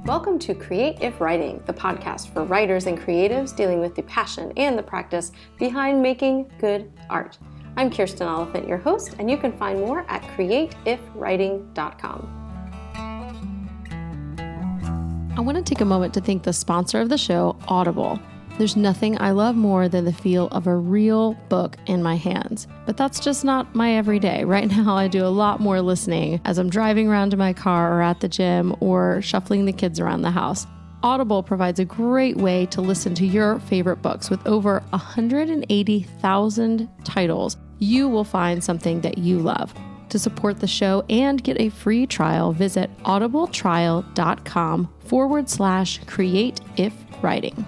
Welcome to Create If Writing, the podcast for writers and creatives dealing with the passion and the practice behind making good art. I'm Kirsten Oliphant, your host, and you can find more at createifwriting.com. I want to take a moment to thank the sponsor of the show, Audible. There's nothing I love more than the feel of a real book in my hands. But that's just not my everyday. Right now, I do a lot more listening as I'm driving around to my car or at the gym or shuffling the kids around the house. Audible provides a great way to listen to your favorite books. With over 180,000 titles, you will find something that you love. To support the show and get a free trial, visit audibletrial.com/createifwriting.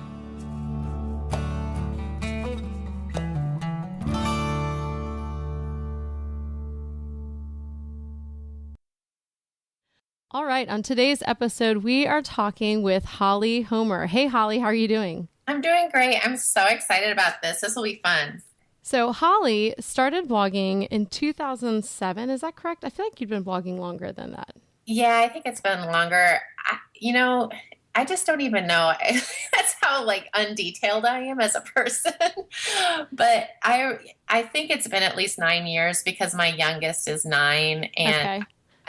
All right, on today's episode, we are talking with Holly Homer. Hey, Holly, how are you doing? I'm doing great. I'm so excited about this. This will be fun. So Holly started blogging in 2007. Is that correct? I feel like you've been blogging longer than that. Yeah, I think it's been longer. I just don't even know. That's how undetailed I am as a person. But I think it's been at least 9 years because my youngest is 9.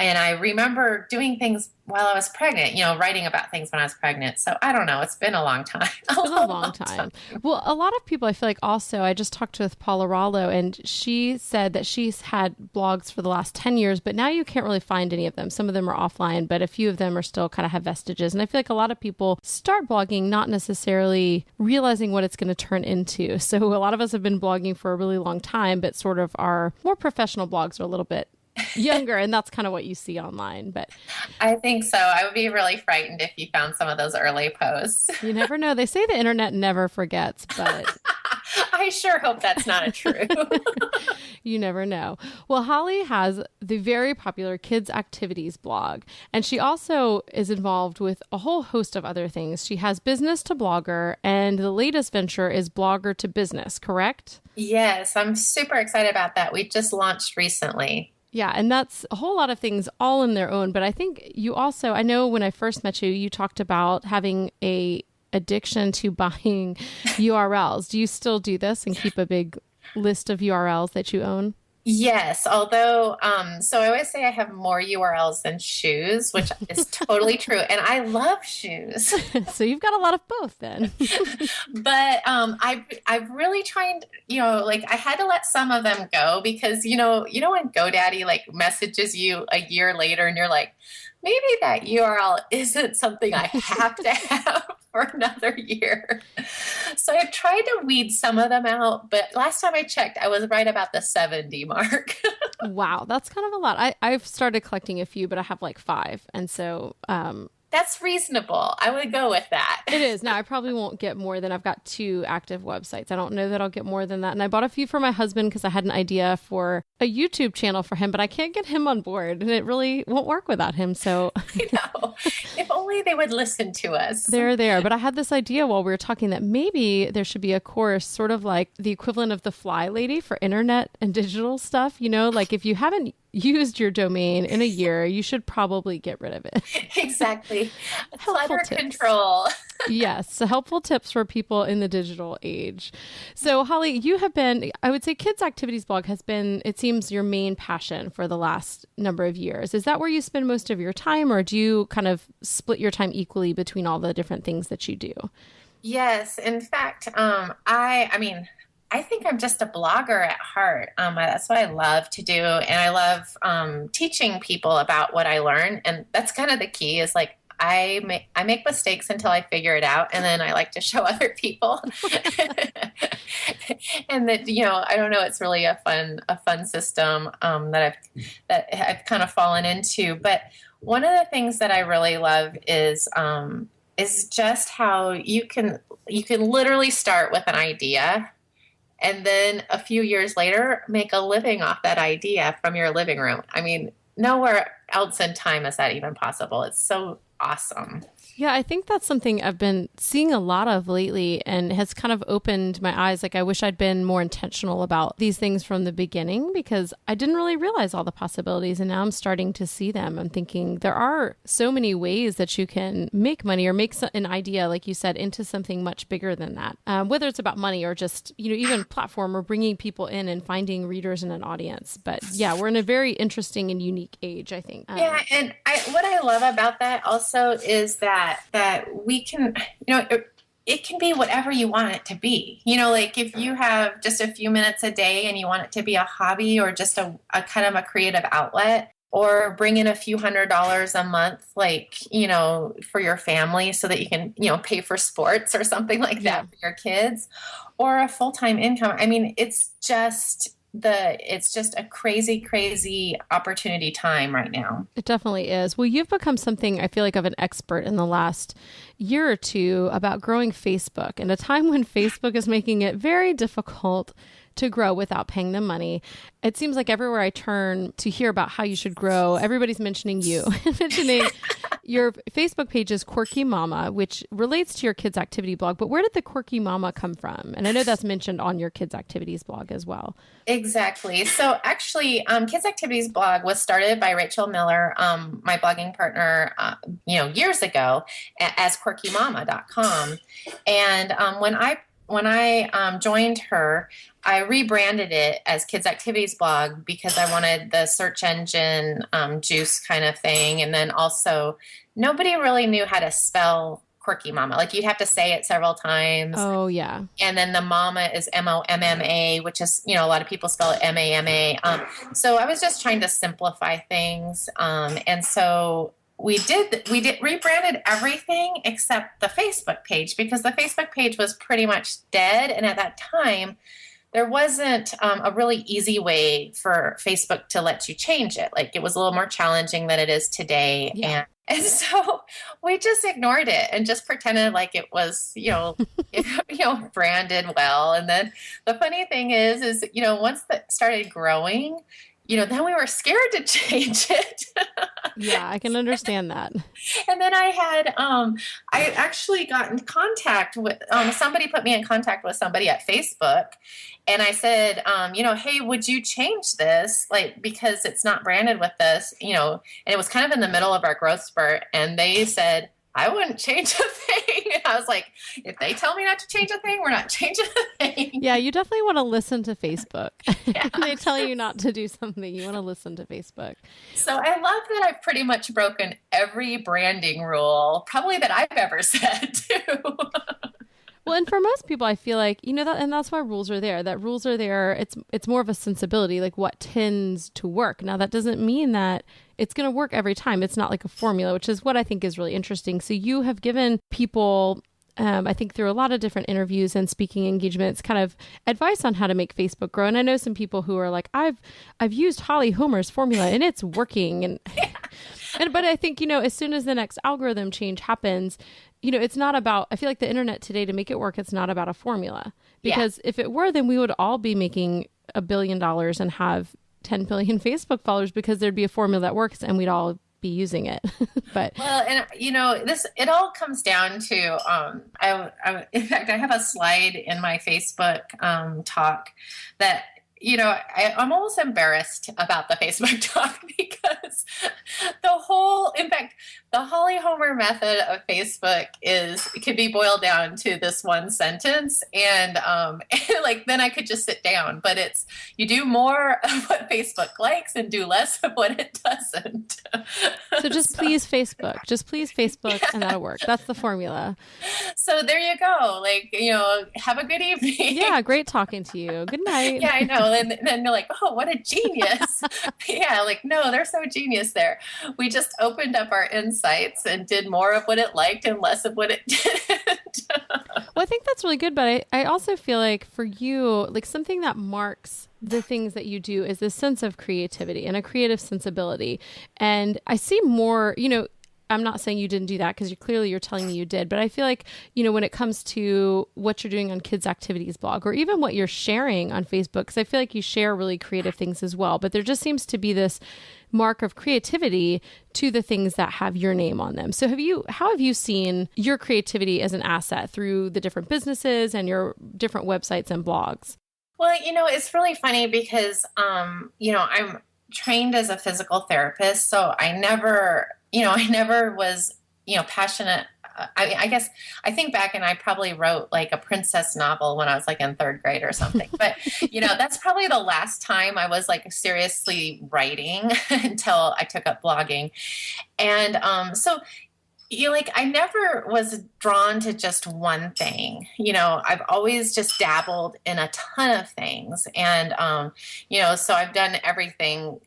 And I remember doing things while I was pregnant, writing about things when I was pregnant. So I don't know. It's been a long time. It's been a long time. Well, a lot of people, I feel like also, I just talked with Paula Rollo, and she said that she's had blogs for the last 10 years, but now you can't really find any of them. Some of them are offline, but a few of them are still kind of have vestiges. And I feel like a lot of people start blogging not necessarily realizing what it's going to turn into. So a lot of us have been blogging for a really long time, but sort of our more professional blogs are a little bit younger, and that's kind of what you see online. But I think so. I would be really frightened if you found some of those early posts. You never know. They say the internet never forgets, but I sure hope that's not true. You never know. Well, Holly has the very popular Kids Activities blog, and she also is involved with a whole host of other things. She has Business to Blogger, and the latest venture is Blogger to Business, correct? Yes, I'm super excited about that. We just launched recently. Yeah, and that's a whole lot of things all in their own. But I think you also, I know when I first met you, you talked about having a addiction to buying URLs. Do you still do this and keep a big list of URLs that you own? Yes, although, so I always say I have more URLs than shoes, which is totally true. And I love shoes. So you've got a lot of both then. But I've really tried, I had to let some of them go because, when GoDaddy messages you a year later and you're like, maybe that URL isn't something I have to have for another year. So I've tried to weed some of them out, but last time I checked, I was right about the 70 mark. Wow, that's kind of a lot. I've started collecting a few, but I have 5. And so that's reasonable. I would go with that. It is. Now, I probably won't get more than I've got 2 active websites. I don't know that I'll get more than that. And I bought a few for my husband because I had an idea for a YouTube channel for him, but I can't get him on board and it really won't work without him. So I know. If only they would listen to us. They're there. But I had this idea while we were talking that maybe there should be a course sort of like the equivalent of the Fly Lady for internet and digital stuff. If you haven't used your domain in a year, you should probably get rid of it. Exactly. Clutter control. Yes. So helpful tips for people in the digital age. So Holly, you have been, I would say Kids Activities blog has been, it seems, your main passion for the last number of years. Is that where you spend most of your time, or do you kind of split your time equally between all the different things that you do? Yes. In fact, I think I'm just a blogger at heart. That's what I love to do. And I love teaching people about what I learn. And that's kind of the key is I make mistakes until I figure it out. And then I like to show other people. And that, I don't know, it's really a fun system that I've kind of fallen into. But one of the things that I really love is just how you can literally start with an idea and then a few years later, make a living off that idea from your living room. I mean, nowhere else in time is that even possible. It's so awesome. Yeah, I think that's something I've been seeing a lot of lately and has kind of opened my eyes. Like, I wish I'd been more intentional about these things from the beginning because I didn't really realize all the possibilities. And now I'm starting to see them. I'm thinking there are so many ways that you can make money or make an idea, like you said, into something much bigger than that. Whether it's about money or just, even platform or bringing people in and finding readers and an audience. But yeah, we're in a very interesting and unique age, I think. Yeah. And what I love about that also is that we can, it can be whatever you want it to be. Like if you have just a few minutes a day and you want it to be a hobby or just a kind of a creative outlet, or bring in a few $100s a month, like, for your family so that you can, pay for sports or something like that for your kids, or a full-time income. I mean, it's just a crazy opportunity time right now. It definitely is. Well, you've become something I feel like of an expert in the last year or two about growing Facebook, in a time when Facebook is making it very difficult to grow without paying them money. It seems like everywhere I turn to hear about how you should grow, everybody's mentioning you, mentioning your Facebook page is Quirky Mama, which relates to your kids' activity blog. But where did the Quirky Mama come from? And I know that's mentioned on your kids' activities blog as well. Exactly. So actually, Kids Activities blog was started by Rachel Miller, my blogging partner, years ago as QuirkyMama.com. And when I joined her, I rebranded it as Kids Activities Blog because I wanted the search engine juice kind of thing. And then also, nobody really knew how to spell Quirky Mama. Like, you have to say it several times. Oh, yeah. And then the mama is MOMMA, which is, a lot of people spell it MAMA. So I was just trying to simplify things. And so we rebranded everything except the Facebook page because the Facebook page was pretty much dead. And at that time, there wasn't a really easy way for Facebook to let you change it. Like, it was a little more challenging than it is today. Yeah. And so we just ignored it and just pretended like it was, branded well. And then the funny thing is, once that started growing, then we were scared to change it. Yeah, I can understand that. And then I actually got in contact with, somebody put me in contact with somebody at Facebook. And I said, hey, would you change this? Like, because it's not branded with this, and it was kind of in the middle of our growth spurt. And they said, I wouldn't change a thing. And I was like, if they tell me not to change a thing, we're not changing a thing. Yeah, you definitely want to listen to Facebook. Yeah. They tell you not to do something, you want to listen to Facebook. So I love that I've pretty much broken every branding rule, probably that I've ever said too. Well, and for most people, I feel like, that, and that's why rules are there. That rules are there. It's more of a sensibility, like what tends to work. Now, that doesn't mean that it's going to work every time. It's not like a formula, which is what I think is really interesting. So you have given people, I think through a lot of different interviews and speaking engagements, kind of advice on how to make Facebook grow. And I know some people who are like, I've used Holly Homer's formula and it's working. And, but I think, as soon as the next algorithm change happens, it's not about, I feel like the internet today, to make it work, it's not about a formula. Because if it were, then we would all be making $1 billion and have 10 billion Facebook followers because there'd be a formula that works and we'd all be using it. But well, and it all comes down to in fact, I have a slide in my Facebook talk that I'm almost embarrassed about the Facebook talk because the Holly Homer method of Facebook could be boiled down to this one sentence, and like then I could just sit down. But it's, you do more of what Facebook likes and do less of what it doesn't. So just please Facebook, and that'll work. That's the formula. So there you go. Like, have a good evening. Yeah, great talking to you. Good night. Yeah, I know. And then you're like, oh, what a genius. Yeah, like, no, they're so genius there. We just opened up our insights and did more of what it liked and less of what it didn't. Well, I think that's really good. But I also feel like for you, like something that marks the things that you do is this sense of creativity and a creative sensibility. And I see more, I'm not saying you didn't do that because you're telling me you did, but I feel like, when it comes to what you're doing on Kids Activities blog or even what you're sharing on Facebook, because I feel like you share really creative things as well, but there just seems to be this mark of creativity to the things that have your name on them. So how have you seen your creativity as an asset through the different businesses and your different websites and blogs? Well, it's really funny because, I'm trained as a physical therapist, so I never was, passionate. I guess I think back and I probably wrote like a princess novel when I was like in third grade or something. But, that's probably the last time I was like seriously writing until I took up blogging. And so I never was drawn to just one thing. I've always just dabbled in a ton of things. And, so I've done everything,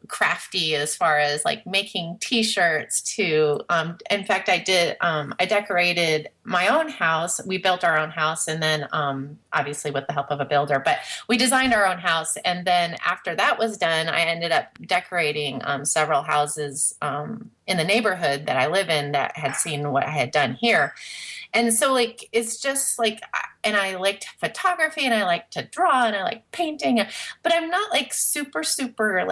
crafty as far as like making t-shirts to, in fact, I decorated my own house. We built our own house and then, obviously with the help of a builder, but we designed our own house. And then after that was done, I ended up decorating, several houses, in the neighborhood that I live in that had seen what I had done here. And so it's just and I liked photography and I like to draw and I like painting, but I'm not super, super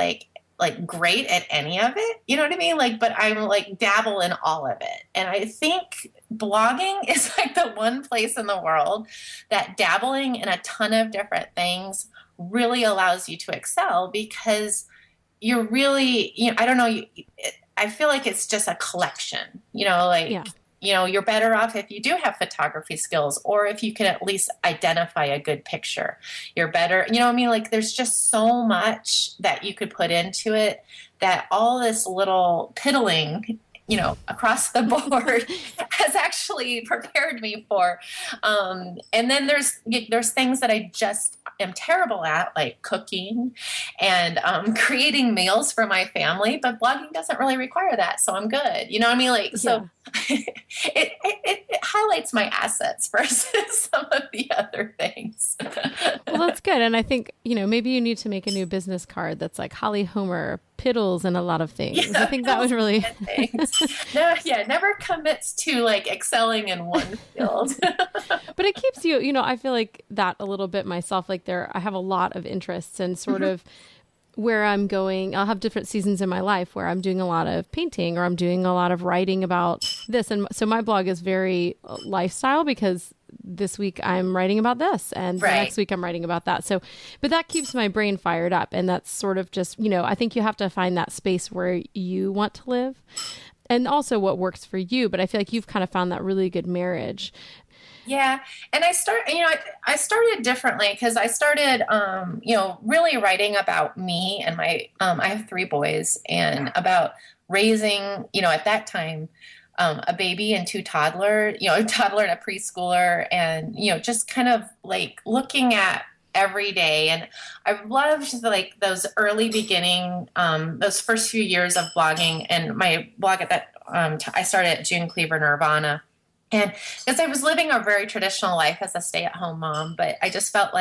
great at any of it. You know what I mean? But I'm dabble in all of it. And I think blogging is the one place in the world that dabbling in a ton of different things really allows you to excel because you're really, I don't know, I feel like it's just a collection, yeah. You're better off if you do have photography skills or if you can at least identify a good picture. You're better, there's just so much that you could put into it that all this little piddling, across the board has actually prepared me for. And then there's things that I just am terrible at, like cooking and creating meals for my family, but blogging doesn't really require that. So I'm good. You know what I mean? So it highlights my assets versus some of the other things. Well, that's good. And I think, maybe you need to make a new business card that's like Holly Homer piddles in a lot of things. I think that would really never commits to excelling in one field. But it keeps you, I feel like that a little bit myself. I have a lot of interests and sort of where I'm going. I'll have different seasons in my life where I'm doing a lot of painting or I'm doing a lot of writing about this. And so my blog is very lifestyle because this week I'm writing about this and the next week I'm writing about that. So, but that keeps my brain fired up. And that's sort of just, I think you have to find that space where you want to live and also what works for you. But I feel like you've kind of found that really good marriage. Yeah. And I started differently because I started, really writing about me and my, I have 3 boys and about raising, at that time, a baby and 2 toddler, a toddler and a preschooler and, just kind of looking at every day. And I loved those early beginning, those first few years of blogging and my blog at that, I started at June Cleaver Nirvana. And because I was living a very traditional life as a stay-at-home mom, but I just felt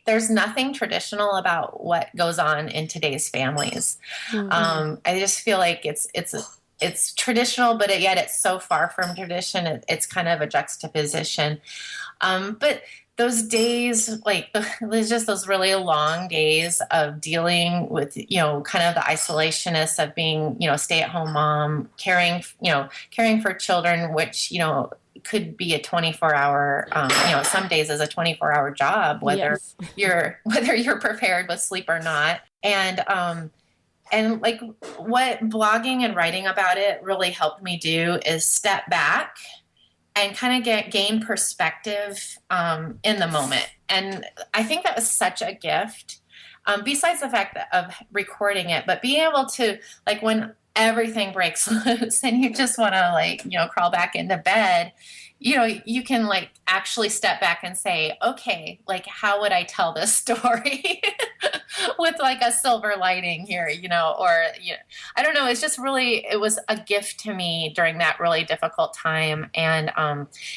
there's nothing traditional about what goes on in today's families. Mm-hmm. I just feel like it's traditional, but yet it's so far from tradition. It's kind of a juxtaposition. But those days, there's just those really long days of dealing with, kind of the isolationist of being, a stay-at-home mom, caring for children, which, could be a 24-hour, some days is a 24-hour job, whether you're prepared with sleep or not. And what blogging and writing about it really helped me do is step back and kind of gain perspective in the moment. And I think that was such a gift, besides the fact of recording it, but being able to, when everything breaks loose and you just want to, crawl back into bed, you can actually step back and say, okay, how would I tell this story with a silver lining here, I don't know. It's just really, it was a gift to me during that really difficult time. And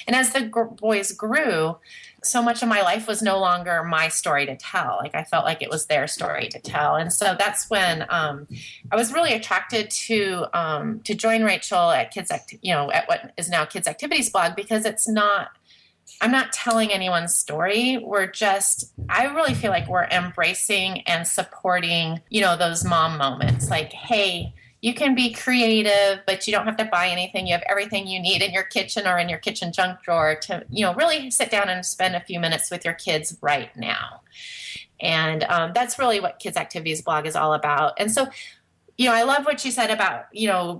as the boys grew, so much of my life was no longer my story to tell. Like I felt like it was their story to tell. And so that's when I was really attracted to join Rachel at at what is now Kids Activities blog, because I'm not telling anyone's story. I really feel like we're embracing and supporting, those mom moments. Like, hey, you can be creative, but you don't have to buy anything. You have everything you need in your kitchen or in your kitchen junk drawer to, really sit down and spend a few minutes with your kids right now. And that's really what Kids Activities blog is all about. And so, I love what you said about,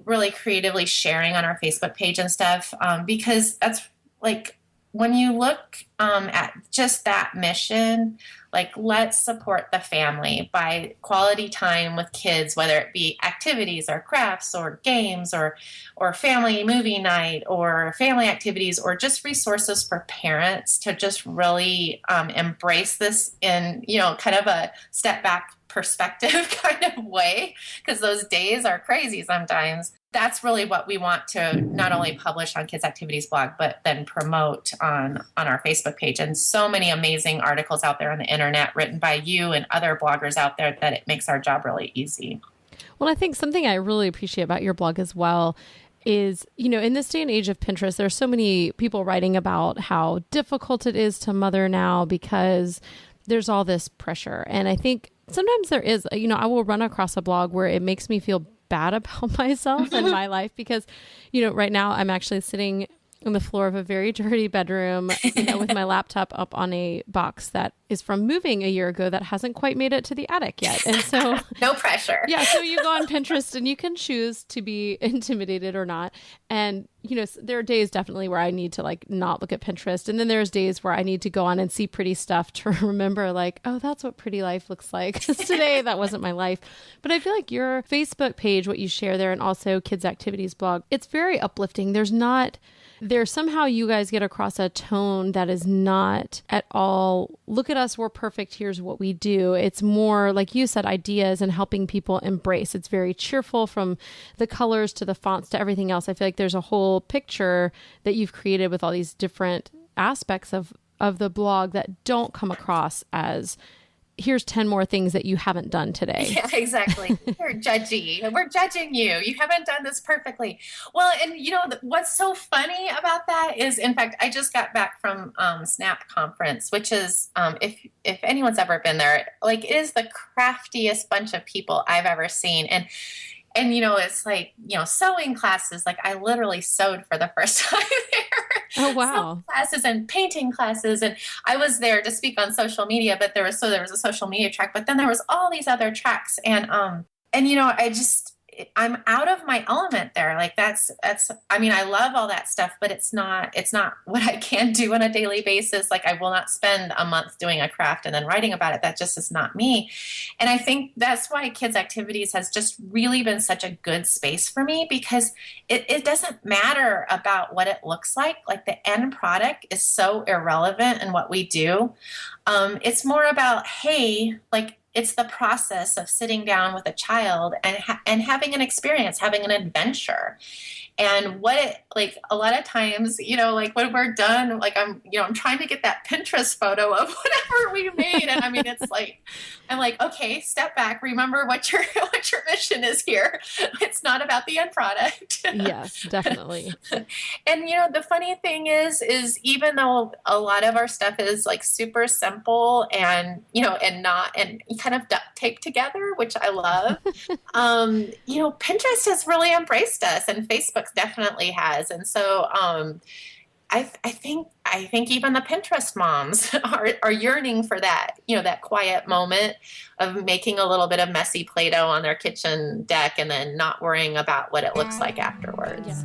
really creatively sharing on our Facebook page and stuff, because that's like, when you look at just that mission, like let's support the family by quality time with kids, whether it be activities or crafts or games or family movie night or family activities or just resources for parents to just really embrace this in, kind of a step back perspective kind of way, because those days are crazy sometimes. That's really what we want to not only publish on Kids Activities blog, but then promote on our Facebook page. And so many amazing articles out there on the internet written by you and other bloggers out there that it makes our job really easy. Well, I think something I really appreciate about your blog as well is, in this day and age of Pinterest, there's so many people writing about how difficult it is to mother now because there's all this pressure. And I think sometimes there is, I will run across a blog where it makes me feel bad about myself and my life because, right now I'm actually sitting on the floor of a very dirty bedroom, with my laptop up on a box that is from moving a year ago that hasn't quite made it to the attic yet. And so no pressure. Yeah. So you go on Pinterest and you can choose to be intimidated or not. And, there are days definitely where I need to not look at Pinterest. And then there's days where I need to go on and see pretty stuff to remember oh, that's what pretty life looks like. Today, that wasn't my life. But I feel like your Facebook page, what you share there, and also Kids Activities blog, it's very uplifting. There's somehow you guys get across a tone that is not at all, look at us, we're perfect, here's what we do. It's more, like you said, ideas and helping people embrace. It's very cheerful, from the colors to the fonts to everything else. I feel like there's a whole picture that you've created with all these different aspects of the blog that don't come across as, here's 10 more things that you haven't done today. Yeah, exactly. You're judgy. We're judging you. You haven't done this perfectly. Well, and what's so funny about that is, in fact, I just got back from Snap conference, which is, if anyone's ever been there, it is the craftiest bunch of people I've ever seen. And it's sewing classes. I literally sewed for the first time there. Oh, wow. Sewing classes and painting classes. And I was there to speak on social media, but there was a social media track, but then there was all these other tracks. And I'm out of my element there. I love all that stuff, but it's not what I can do on a daily basis. I will not spend a month doing a craft and then writing about it. That just is not me. And I think that's why Kids Activities has just really been such a good space for me, because it doesn't matter about what it looks like. The end product is so irrelevant in what we do. It's more about, hey, it's the process of sitting down with a child and having an experience, having an adventure. And a lot of times, when we're done, I'm trying to get that Pinterest photo of whatever we made. And I'm okay, step back. Remember what your mission is here. It's not about the end product. Yes, definitely. And, the funny thing is even though a lot of our stuff is super simple and kind of duct taped together, which I love, Pinterest has really embraced us, and Facebook definitely has. And so I think even the Pinterest moms are yearning for that, that quiet moment of making a little bit of messy Play-Doh on their kitchen deck and then not worrying about what it looks like afterwards. Yes.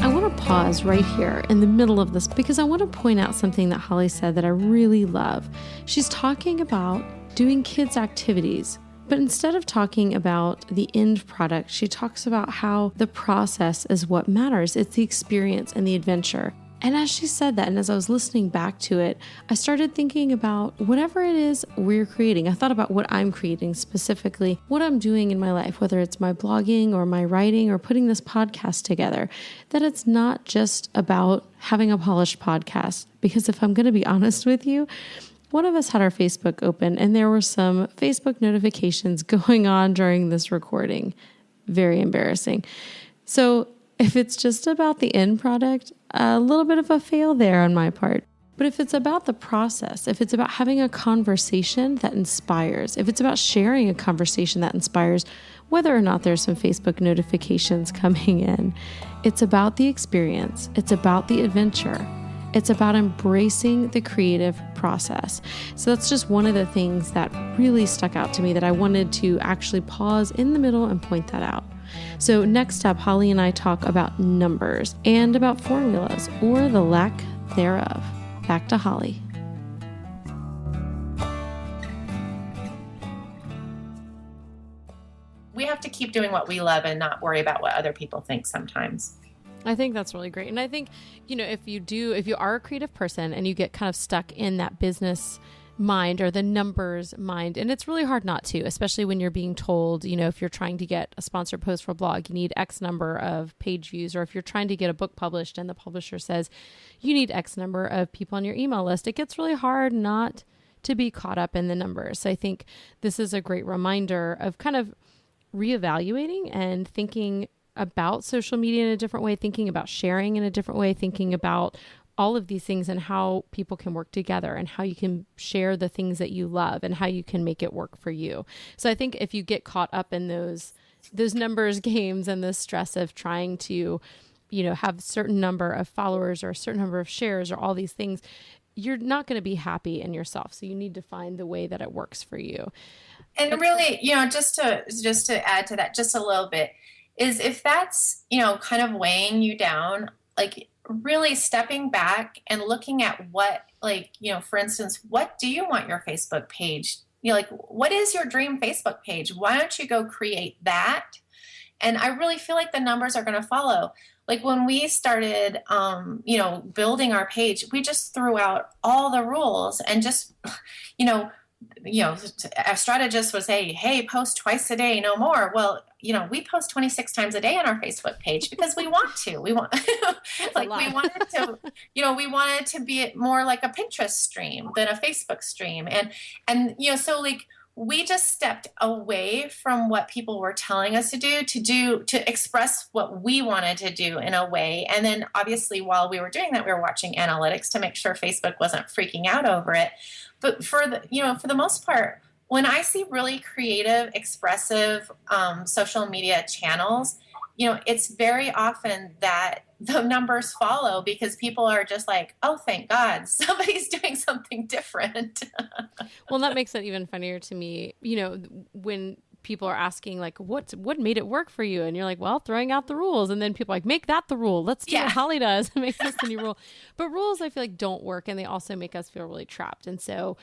I want to pause right here in the middle of this because I want to point out something that Holly said that I really love. She's talking about doing kids' activities, but instead of talking about the end product, she talks about how the process is what matters. It's the experience and the adventure. And as she said that, and as I was listening back to it, I started thinking about whatever it is we're creating. I thought about what I'm creating specifically, what I'm doing in my life, whether it's my blogging or my writing or putting this podcast together, that it's not just about having a polished podcast. Because if I'm going to be honest with you, one of us had our Facebook open and there were some Facebook notifications going on during this recording. Very embarrassing. So if it's just about the end product, a little bit of a fail there on my part. But if it's about the process, if it's about having a conversation that inspires, if it's about sharing a conversation that inspires, whether or not there's some Facebook notifications coming in, it's about the experience. It's about the adventure. It's about embracing the creative process. So that's just one of the things that really stuck out to me that I wanted to actually pause in the middle and point that out. So next up, Holly and I talk about numbers and about formulas or the lack thereof. Back to Holly. We have to keep doing what we love and not worry about what other people think sometimes. I think that's really great. And I think, if you are a creative person and you get kind of stuck in that business mind or the numbers mind, and it's really hard not to, especially when you're being told, if you're trying to get a sponsored post for a blog, you need X number of page views, or if you're trying to get a book published and the publisher says you need X number of people on your email list, it gets really hard not to be caught up in the numbers. So I think this is a great reminder of kind of reevaluating and thinking about social media in a different way, thinking about sharing in a different way, thinking about all of these things and how people can work together and how you can share the things that you love and how you can make it work for you. So I think if you get caught up in those numbers games and the stress of trying to, have a certain number of followers or a certain number of shares or all these things, you're not going to be happy in yourself. So you need to find the way that it works for you. And really, just to add to that just a little bit, is if that's, kind of weighing you down, like really stepping back and looking at what, for instance, what do you want your Facebook page? What is your dream Facebook page? Why don't you go create that? And I really feel like the numbers are going to follow. Like when we started, building our page, we just threw out all the rules and just, a strategist would say, hey, post twice a day, no more. Well, we post 26 times a day on our Facebook page because we want to. We want, we wanted to, we wanted to be more like a Pinterest stream than a Facebook stream. And so we just stepped away from what people were telling us to do to express what we wanted to do in a way. And then obviously while we were doing that, we were watching analytics to make sure Facebook wasn't freaking out over it. But for the most part, when I see really creative, expressive social media channels, it's very often that the numbers follow because people are just like, oh, thank God, somebody's doing something different. Well, that makes it even funnier to me, when people are asking what made it work for you? And you're like, well, throwing out the rules. And then people are like, make that the rule. Let's do what Holly does and make this the new rule. But rules I feel like don't work. And they also make us feel really trapped. And so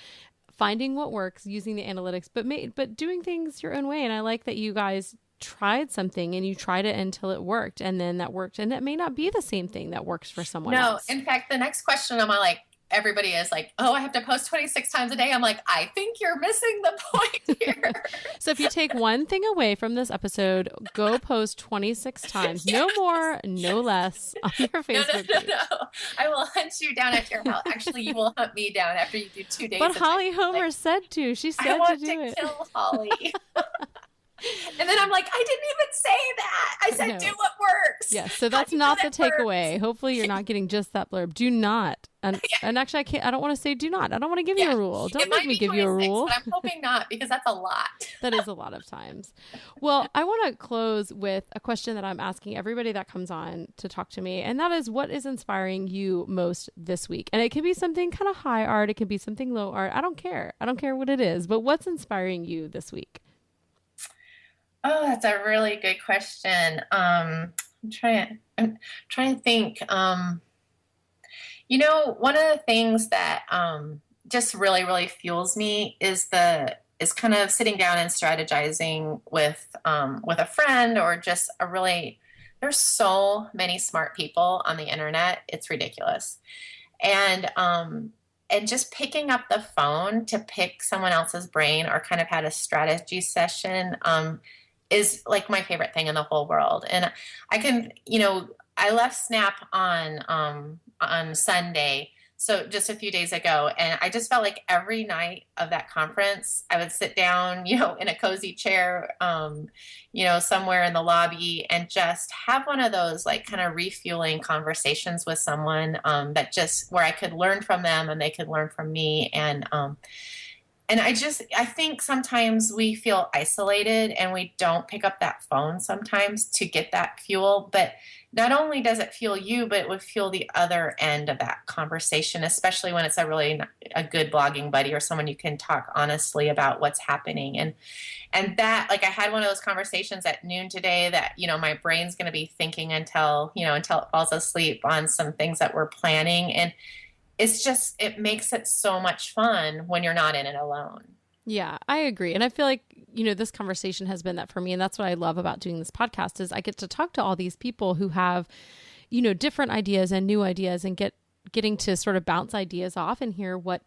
finding what works, using the analytics, but doing things your own way. And I like that you guys tried something and you tried it until it worked. And then that worked. And that may not be the same thing that works for someone else. No, in fact, the next question I'm like, everybody is like, oh, I have to post 26 times a day. I'm like, I think you're missing the point here. So if you take one thing away from this episode, go post 26 times. Yeah. No more, no less on your Facebook page. No. I will hunt you down at your house. Actually, you will hunt me down after you do 2 days. But Holly Homer said to. She said I want to do it. Kill Holly. And then I'm like, I didn't even say that. I said, do what works. Yes. So that's not the takeaway. Hopefully you're not getting just that blurb. Do not. And actually, I don't want to say do not. I don't want to give you a rule. Don't make me give you a rule. But I'm hoping not, because that's a lot. That is a lot of times. Well, I want to close with a question that I'm asking everybody that comes on to talk to me. And that is, what is inspiring you most this week? And it can be something kind of high art. It can be something low art. I don't care. I don't care what it is. But what's inspiring you this week? Oh, that's a really good question. I'm trying to think. One of the things that just really, really fuels me is kind of sitting down and strategizing with a friend or just a really There's so many smart people on the internet. It's ridiculous. And just picking up the phone to pick someone else's brain or kind of had a strategy session, is like my favorite thing in the whole world. And I can, I left Snap on Sunday, so just a few days ago, and I just felt like every night of that conference, I would sit down, in a cozy chair, somewhere in the lobby, and just have one of those like kind of refueling conversations with someone, that just where I could learn from them and they could learn from me. And I think sometimes we feel isolated and we don't pick up that phone sometimes to get that fuel. But not only does it fuel you, but it would fuel the other end of that conversation, especially when it's a good blogging buddy or someone you can talk honestly about what's happening. And that, like, I had one of those conversations at noon today that, my brain's going to be thinking until it falls asleep on some things that we're planning. And it makes it so much fun when you're not in it alone. Yeah, I agree. And I feel like, this conversation has been that for me. And that's what I love about doing this podcast is I get to talk to all these people who have, different ideas and new ideas and getting to sort of bounce ideas off and hear what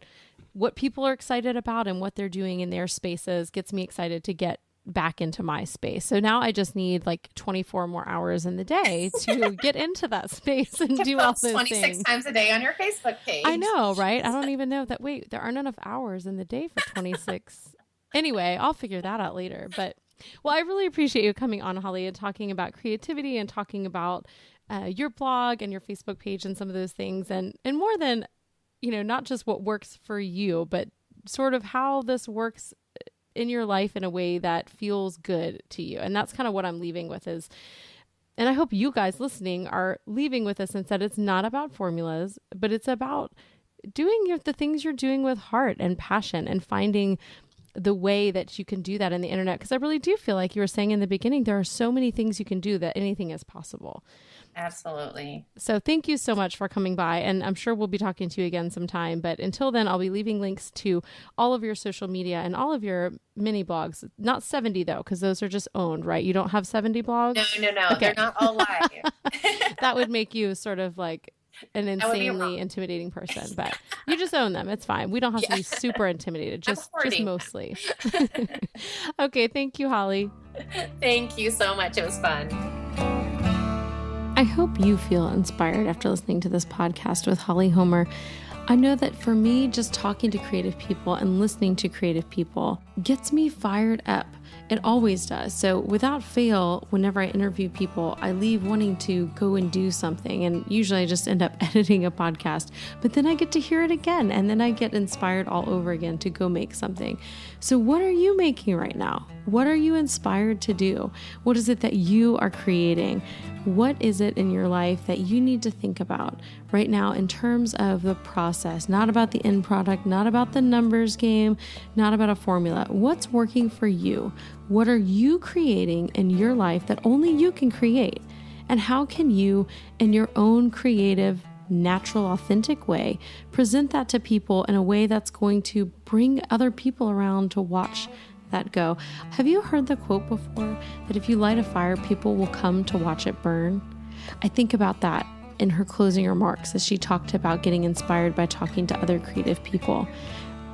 people are excited about and what they're doing in their spaces gets me excited to get back into my space. So now I just need like 24 more hours in the day to get into that space and do all those 26 things. times a day on your Facebook page. I know, right? I don't even know that. Wait, there aren't enough hours in the day for 26. Anyway, I'll figure that out later. But well, I really appreciate you coming on, Holly, and talking about creativity and talking about your blog and your Facebook page and some of those things. And more than, not just what works for you, but sort of how this works in your life in a way that feels good to you. And that's kind of what I'm leaving with is, and I hope you guys listening are leaving with this and said it's not about formulas, but it's about doing the things you're doing with heart and passion and finding the way that you can do that in the internet. Because I really do feel like you were saying in the beginning, there are so many things you can do that anything is possible. Absolutely. So thank you so much for coming by. And I'm sure we'll be talking to you again sometime. But until then, I'll be leaving links to all of your social media and all of your mini blogs. Not 70, though, because those are just owned, right? You don't have 70 blogs? No. Okay. They're not all live. That would make you sort of like an insanely intimidating person, but you just own them. It's fine. We don't have to be super intimidated, just mostly. Okay. Thank you, Holly. Thank you so much. It was fun. I hope you feel inspired after listening to this podcast with Holly Homer. I know that for me, just talking to creative people and listening to creative people gets me fired up. It always does. So without fail, whenever I interview people, I leave wanting to go and do something. And usually I just end up editing a podcast, but then I get to hear it again. And then I get inspired all over again to go make something. So what are you making right now? What are you inspired to do? What is it that you are creating? What is it in your life that you need to think about right now in terms of the process, not about the end product, not about the numbers game, not about a formula? What's working for you? What are you creating in your life that only you can create? And how can you, in your own creative, natural, authentic way, present that to people in a way that's going to bring other people around to watch that go? Have you heard the quote before that if you light a fire, people will come to watch it burn? I think about that in her closing remarks as she talked about getting inspired by talking to other creative people.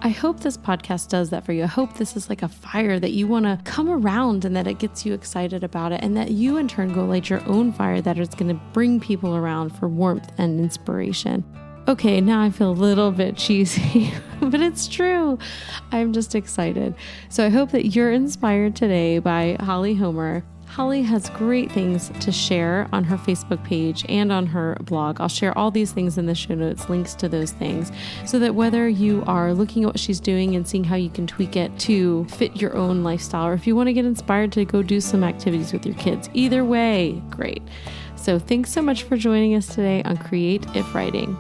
I hope this podcast does that for you. I hope this is like a fire that you want to come around and that it gets you excited about it, and that you in turn go light your own fire that is going to bring people around for warmth and inspiration. Okay, now I feel a little bit cheesy, but it's true. I'm just excited. So I hope that you're inspired today by Holly Homer. Holly has great things to share on her Facebook page and on her blog. I'll share all these things in the show notes, links to those things, so that whether you are looking at what she's doing and seeing how you can tweak it to fit your own lifestyle, or if you want to get inspired to go do some activities with your kids, either way, great. So thanks so much for joining us today on Create If Writing.